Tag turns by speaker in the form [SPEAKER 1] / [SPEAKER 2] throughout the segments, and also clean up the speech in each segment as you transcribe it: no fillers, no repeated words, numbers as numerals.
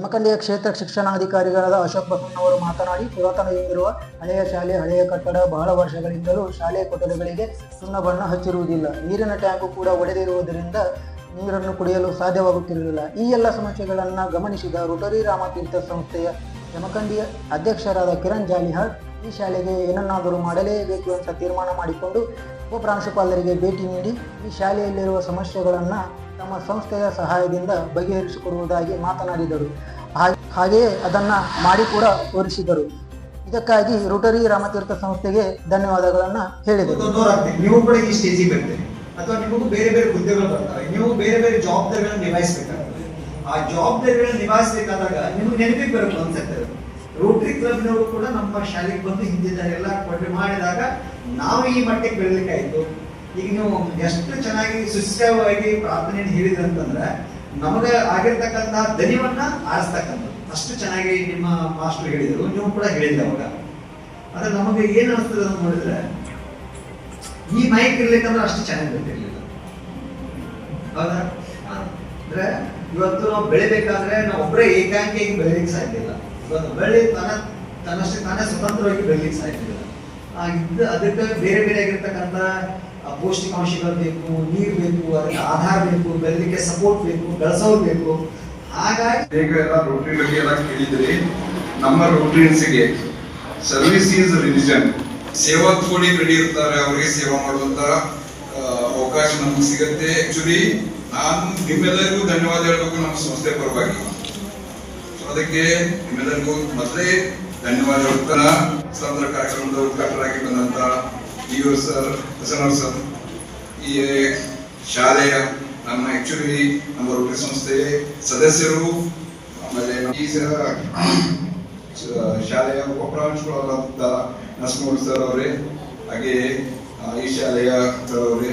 [SPEAKER 1] ಜಮಖಂಡಿಯ ಕ್ಷೇತ್ರ ಶಿಕ್ಷಣಾಧಿಕಾರಿಗಳಾದ ಅಶೋಕ್ ಬಸವಣ್ಣವರು ಮಾತನಾಡಿ, ಪುರಾತನದಿಂದಿರುವ ಹಳೆಯ ಶಾಲೆ, ಹಳೆಯ ಕಟ್ಟಡ ಬಹಳ ವರ್ಷಗಳಿಂದಲೂ ಶಾಲೆಯ ಕೊಠಡಿಗಳಿಗೆ ಸುಣ್ಣ ಬಣ್ಣ ಹಚ್ಚಿರುವುದಿಲ್ಲ. ನೀರಿನ ಟ್ಯಾಂಕು ಕೂಡ ಒಡೆದಿರುವುದರಿಂದ ನೀರನ್ನು ಕುಡಿಯಲು ಸಾಧ್ಯವಾಗುತ್ತಿರಲಿಲ್ಲ. ಈ ಎಲ್ಲ ಸಮಸ್ಯೆಗಳನ್ನು ಗಮನಿಸಿದ ರೋಟರಿ ರಾಮತೀರ್ಥ ಸಂಸ್ಥೆಯ ಜಮಖಂಡಿಯ ಅಧ್ಯಕ್ಷರಾದ ಕಿರಣ್ ಜಾಲಿಹಾಳ್ ಈ ಶಾಲೆಗೆ ಏನನ್ನಾದರೂ ಮಾಡಲೇಬೇಕು ಅಂತ ತೀರ್ಮಾನ ಮಾಡಿಕೊಂಡು ಉಪಪ್ರಾಂಶುಪಾಲರಿಗೆ ಭೇಟಿ ನೀಡಿ ಈ ಶಾಲೆಯಲ್ಲಿರುವ ಸಮಸ್ಯೆಗಳನ್ನು ತಮ್ಮ ಸಂಸ್ಥೆಯ ಸಹಾಯದಿಂದ ಬಗೆಹರಿಸಿಕೊಡುವುದಾಗಿ ಮಾತನಾಡಿದರು. ಹಾಗೆಯೇ ಅದನ್ನು ಮಾಡಿ ಕೂಡ ತೋರಿಸಿದರು. ಇದಕ್ಕಾಗಿ ರೋಟರಿ ರಾಮತೀರ್ಥ ಸಂಸ್ಥೆಗೆ ಧನ್ಯವಾದಗಳನ್ನು ಹೇಳಿದರು.
[SPEAKER 2] ನೀವು ಕೂಡ ಈ ಸ್ಟೇಜಿಗೆ ಬರ್ತೀರಿ ಅಥವಾ ನಿಮಗೂ ಬೇರೆ ಬೇರೆ ಹುದ್ದೆಗಳು ಬರ್ತವೆ, ನೀವು ಬೇರೆ ಬೇರೆ ಜವಾಬ್ದಾರಿಗಳನ್ನು ನಿಭಾಯಿಸಬೇಕಾಗ್ತದೆ. ಆ ಜವಾಬ್ದಾರಿಗಳನ್ನು ನಿಭಾಯಿಸಬೇಕಾದಾಗ ನಿಮ್ಗೆ ನೆನಪಿಗೆ ಬರುತ್ತೆ ಅನ್ಸುತ್ತೆ, ರೋಟರಿ ಕ್ಲಬ್ನವರು ಕೂಡ ನಮ್ಮ ಶಾಲೆಗೆ ಬಂದು ಹಿಂದಿನ ಎಲ್ಲ ಕೊಟ್ಟು ಮಾಡಿದಾಗ ನಾವು ಈ ಮಟ್ಟಕ್ಕೆ ಬೆಳಲಿಕ್ಕಾಯ್ತು. ಈಗ ನೀವು ಎಷ್ಟು ಚೆನ್ನಾಗಿ ಸುಸ್ಥಿರವಾಗಿ ಪ್ರಾರ್ಥನೆಯನ್ನು ಹೇಳಿದ್ರಂತಂದ್ರೆ ನಮಗೆ ಆಗಿರ್ತಕ್ಕಂತಹ ದನಿವನ್ನ ಆರಿಸ್ತಕ್ಕಂಥದ್ದು ಅಷ್ಟು ಚೆನ್ನಾಗಿ ನಿಮ್ಮ ಮಾಸ್ಟರ್ ಹೇಳಿದರು, ನೀವು ಕೂಡ ಹೇಳಿದ್ರಿ ಅವಾಗ. ಆದ್ರೆ ನಮಗೆ ಏನ್ ಅನಿಸ್ತದೆ ಅಂತ ನೋಡಿದ್ರೆ, ಈ ಮೈಕ್ ಇರ್ಲಿಕ್ಕಂದ್ರೆ ಅಷ್ಟು ಚೆನ್ನಾಗಿ ಗೊತ್ತಿರ್ಲಿಲ್ಲ. ಹೌದಾ? ಅಂದ್ರೆ ಇವತ್ತು ನಾವು ಬೆಳಿಬೇಕಾದ್ರೆ ನಾವು ಒಬ್ಬರೇ ಏಕಾಂಗಿಯಾಗಿ ಬೆಳಿಲಿಕ್ಕೆ ಸಾಧ್ಯ ಇಲ್ಲ. ಇವತ್ತು ಬೆಳೆ ತನ್ನಷ್ಟೇ ತಾನೇ ಸ್ವತಂತ್ರವಾಗಿ ಬೆಳಿಲಿಕ್ಕೆ ಸಾಧ್ಯ ಇಲ್ಲ. ಅದಕ್ಕೆ ಬೇರೆ ಬೇರೆ ಆಗಿರ್ತಕ್ಕಂಥ ಪೌಷ್ಟಿಕಾಂಶಗಳು ಬೇಕು, ನೀರು ಬೇಕು, ಅದಕ್ಕೆ ಆಧಾರ ಬೇಕು, ಬೆಳಲಿಕ್ಕೆ ಸಪೋರ್ಟ್ ಬೇಕು, ಬೆಳೆಸೋರು ಬೇಕು. ಹಾಗಾಗಿ
[SPEAKER 3] ಈಗ ಎಲ್ಲ ರೋಟರಿ ಬಗ್ಗೆ ಎಲ್ಲ ಕೇಳಿದ್ರಿ. ನಮ್ಮ ರೋಟರಿಯನ್ಸ್ಗೆ ಸರ್ವಿಸ್ ಈಸ್ ರಿಲಿಜನ್, ಸೇವಾ ಕೊಡಿ ರೆಡಿ ಇರ್ತಾರೆ, ಅವರಿಗೆ ಸೇವಾ ಮಾಡುವಂತ ಅವಕಾಶ ನಮ್ಗೆ ಸಿಗತ್ತೆ. ಆಕ್ಚುಲಿ ನಾನು ನಿಮ್ಮೆಲ್ಲರಿಗೂ ಧನ್ಯವಾದ ಹೇಳ್ಬೇಕು ನಮ್ಮ ಸಂಸ್ಥೆ ಪರವಾಗಿ. ಅದಕ್ಕೆ ನಿಮ್ಮೆಲ್ಲರಿಗೂ ಮೊದಲೇ ಧನ್ಯವಾದ ಹೇಳ್ತಾನ. ಸ್ವತಂತ್ರ ಕಾರ್ಯಕ್ರಮದ ಉದ್ಘಾಟನೆಯಾಗಿ ಬಂದಂತ ಇಒ ಸರ್, ಬಸವಣ್ಣ ಸರ್, ಈ ಶಾಲೆಯ ನಮ್ಮ ಆಕ್ಚುಲಿ ನಮ್ಮ ರೋಟರಿ ಸಂಸ್ಥೆ ಸದಸ್ಯರು, ಆಮೇಲೆ ಈ ಶಾಲೆಯ ಉಪಪ್ರಾಂಶುಗಳಾದಂತ ನರಸಿಂಹ ಸರ್ ಅವರೇ, ಹಾಗೆ ಈ ಶಾಲೆಯ ಅವರೇ,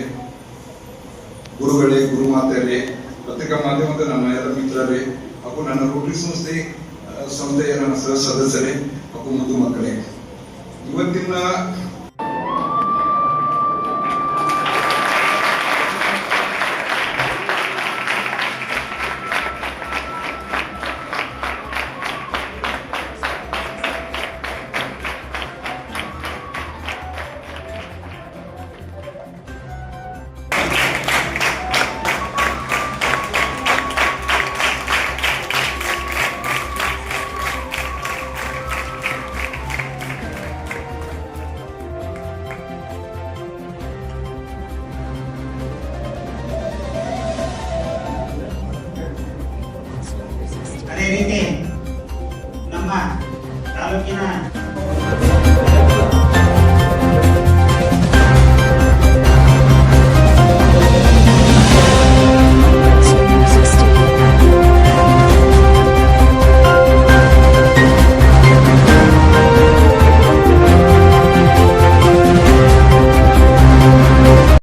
[SPEAKER 3] ಗುರುಗಳೇ, ಗುರುಮಾತೆಯರೇ, ಪತ್ರಿಕಾ ಮಾಧ್ಯಮದ ನನ್ನ ಎಲ್ಲ ಮಿತ್ರರೇ, ಹಾಗೂ ನನ್ನ ರೋಟರಿ ಸಂಸ್ಥೆಯ ನನ್ನ ಸದಸ್ಯರೇ ಹಾಗೂ ಮುದ್ದು ಮಕ್ಕಳೇ, ಇವತ್ತಿನ
[SPEAKER 2] ಅದೇ ರೀತಿ ನಮ್ಮ ತಾಲೂಕಿನ